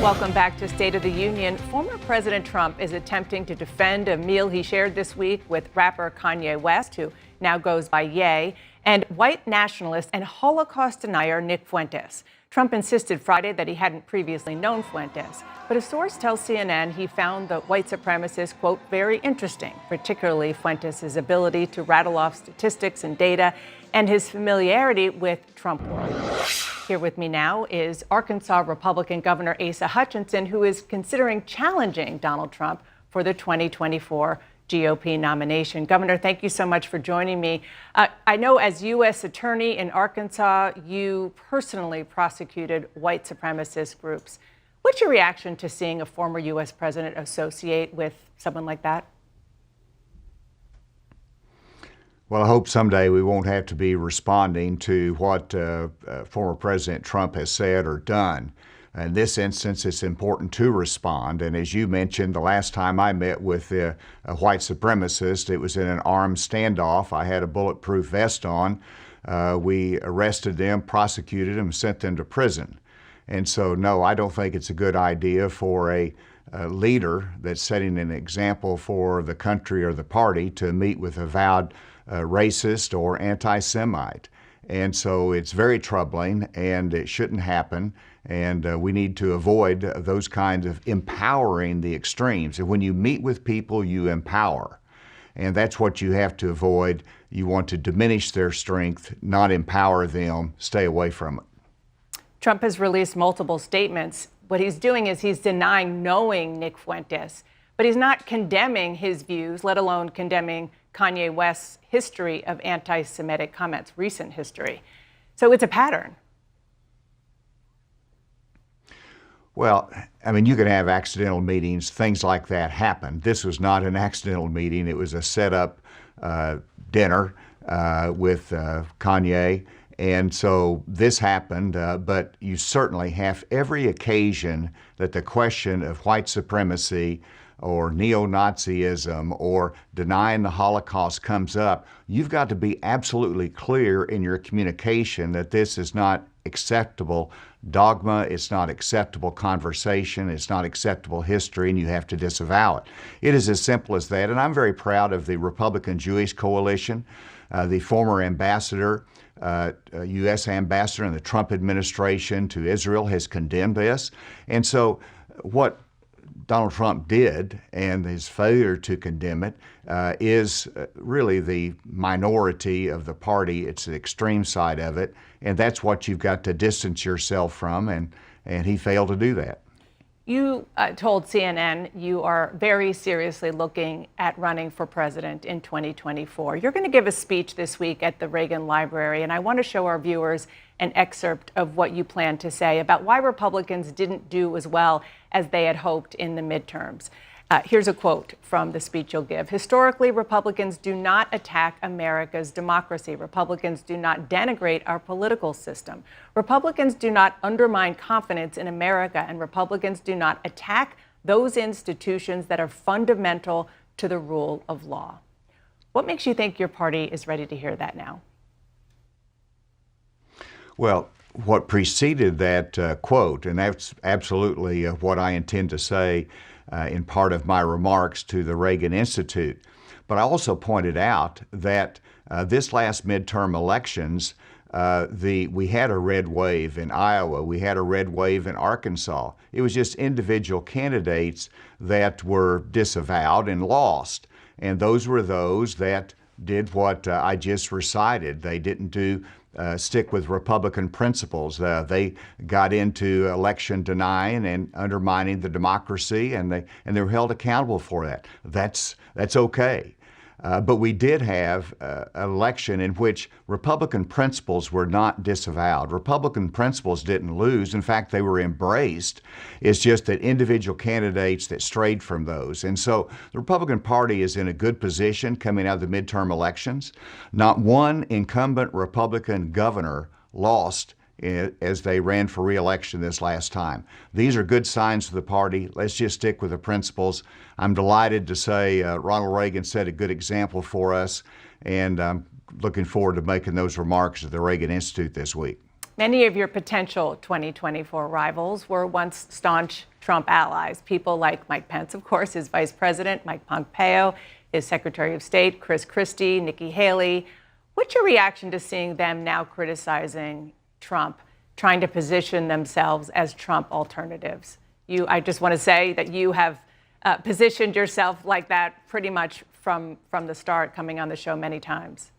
Welcome back to State of the Union. Former President Trump is attempting to defend a meal he shared this week with rapper Kanye West, who now goes by Ye, and white nationalist and Holocaust denier Nick Fuentes. Trump insisted Friday that he hadn't previously known Fuentes, but a source tells CNN he found the white supremacist, quote, very interesting, particularly Fuentes' ability to rattle off statistics and data and his familiarity with Trump world. Here with me now is Arkansas Republican Governor Asa Hutchinson, who is considering challenging Donald Trump for the 2024 GOP nomination. Governor, thank you so much for joining me. I know as U.S. Attorney in Arkansas, you personally prosecuted white supremacist groups. What's your reaction to seeing a former U.S. president associate with someone like that? Well, I hope someday we won't have to be responding to what former President Trump has said or done. In this instance, it's important to respond. And as you mentioned, the last time I met with a white supremacist, it was in an armed standoff. I had a bulletproof vest on. We arrested them, prosecuted them, sent them to prison. And so, no, I don't think it's a good idea for a leader that's setting an example for the country or the party to meet with avowed racist or anti-Semite. And so it's very troubling, and it shouldn't happen. And we need to avoid those kinds of empowering the extremes. And when you meet with people, you empower. And that's what you have to avoid. You want to diminish their strength, not empower them. Stay away from it. Trump has released multiple statements. What he's doing is he's denying knowing Nick Fuentes, but he's not condemning his views, let alone condemning Kanye West's history of anti-Semitic comments, recent history. So it's a pattern. Well, I mean, you can have accidental meetings, things like that happen. This was not an accidental meeting. It was a set-up dinner with Kanye. And so this happened, but you certainly have every occasion that the question of white supremacy or neo-Nazism or denying the Holocaust comes up, you've got to be absolutely clear in your communication that this is not acceptable dogma, it's not acceptable conversation, it's not acceptable history, and you have to disavow it. It is as simple as that, and I'm very proud of the Republican Jewish Coalition. The former ambassador, U.S. ambassador in the Trump administration to Israel has condemned this. And so what Donald Trump did, and his failure to condemn it, is really the minority of the party. It's the extreme side of it, and that's what you've got to distance yourself from, and he failed to do that. You told CNN you are very seriously looking at running for president in 2024. You're going to give a speech this week at the Reagan Library, and I want to show our viewers an excerpt of what you plan to say about why Republicans didn't do as well as they had hoped in the midterms. Here's a quote from the speech you'll give. Historically, Republicans do not attack America's democracy. Republicans do not denigrate our political system. Republicans do not undermine confidence in America, and Republicans do not attack those institutions that are fundamental to the rule of law. What makes you think your party is ready to hear that now? Well, what preceded that quote, and that's absolutely what I intend to say in part of my remarks to the Reagan Institute. But I also pointed out that this last midterm elections, we had a red wave in Iowa, we had a red wave in Arkansas. It was just individual candidates that were disavowed and lost. And those were those that did what I just recited. They didn't stick with Republican principles. They got into election denying and undermining the democracy, and they were held accountable for that. That's okay. But we did have an election in which Republican principles were not disavowed. Republican principles didn't lose. In fact, they were embraced. It's just that individual candidates that strayed from those. And so the Republican Party is in a good position coming out of the midterm elections. Not one incumbent Republican governor lost as they ran for re-election this last time. These are good signs for the party. Let's just stick with the principles. I'm delighted to say Ronald Reagan set a good example for us, and I'm looking forward to making those remarks at the Reagan Institute this week. Many of your potential 2024 rivals were once staunch Trump allies. People like Mike Pence, of course, his vice president, Mike Pompeo, his Secretary of State, Chris Christie, Nikki Haley. What's your reaction to seeing them now criticizing Trump, trying to position themselves as Trump alternatives? I just want to say that you have positioned yourself like that pretty much from the start, coming on the show many times.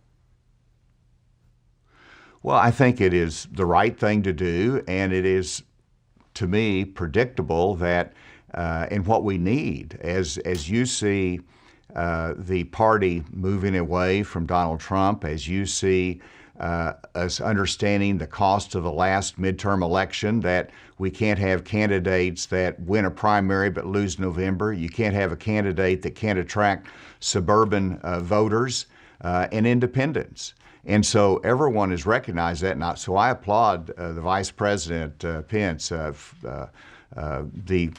Well, I think it is the right thing to do, and it is, to me, predictable that in what we need, as you see the party moving away from Donald Trump, as you see us understanding the cost of the last midterm election, that we can't have candidates that win a primary but lose November. You can't have a candidate that can't attract suburban voters and independents. And so everyone has recognized that. And so I applaud the Vice President Pence, the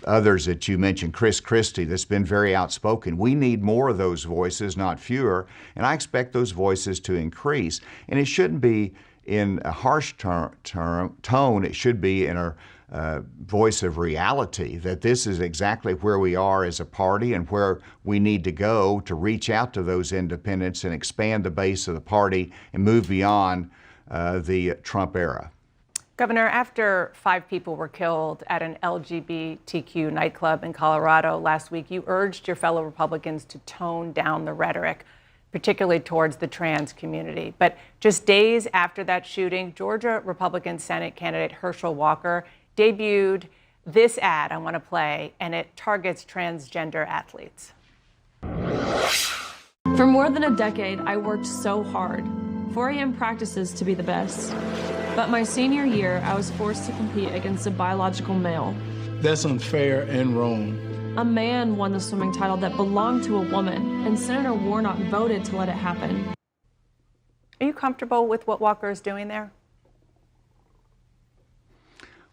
others that you mentioned, Chris Christie, that's been very outspoken. We need more of those voices, not fewer. And I expect those voices to increase. And it shouldn't be in a harsh tone. It should be in a voice of reality, that this is exactly where we are as a party and where we need to go to reach out to those independents and expand the base of the party and move beyond the Trump era. Governor, after 5 people were killed at an LGBTQ nightclub in Colorado last week, you urged your fellow Republicans to tone down the rhetoric, particularly towards the trans community. But just days after that shooting, Georgia Republican Senate candidate Herschel Walker debuted this ad I want to play, and it targets transgender athletes. For more than a decade, I worked so hard. 4 a.m. practices to be the best. But my senior year, I was forced to compete against a biological male. That's unfair and wrong. A man won the swimming title that belonged to a woman, and Senator Warnock voted to let it happen. Are you comfortable with what Walker is doing there?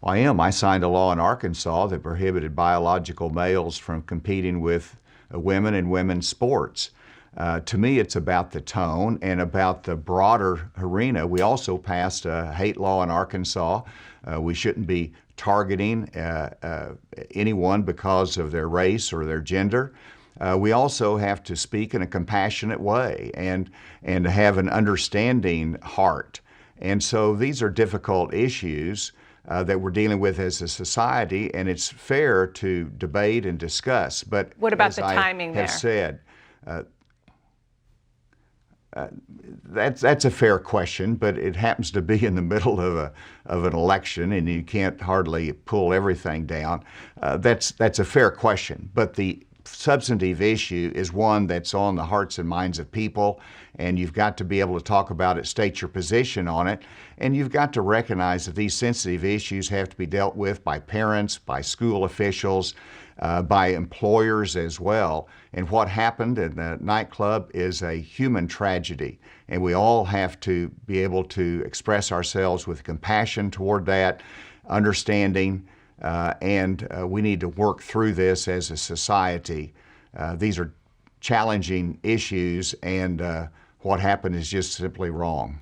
Well, I am. I signed a law in Arkansas that prohibited biological males from competing with women in women's sports. To me, it's about the tone and about the broader arena. We also passed a hate law in Arkansas. We shouldn't be targeting anyone because of their race or their gender. We also have to speak in a compassionate way and have an understanding heart. And so these are difficult issues that we're dealing with as a society, and it's fair to debate and discuss. But what about as the I timing have there? said, that's a fair question, but it happens to be in the middle of an election, and you can't hardly pull everything down. That's a fair question, but the substantive issue is one that's on the hearts and minds of people, and you've got to be able to talk about it, state your position on it, and you've got to recognize that these sensitive issues have to be dealt with by parents, by school officials, by employers as well. And what happened in the nightclub is a human tragedy, and we all have to be able to express ourselves with compassion toward that, understanding, and we need to work through this as a society. These are challenging issues, and what happened is just simply wrong.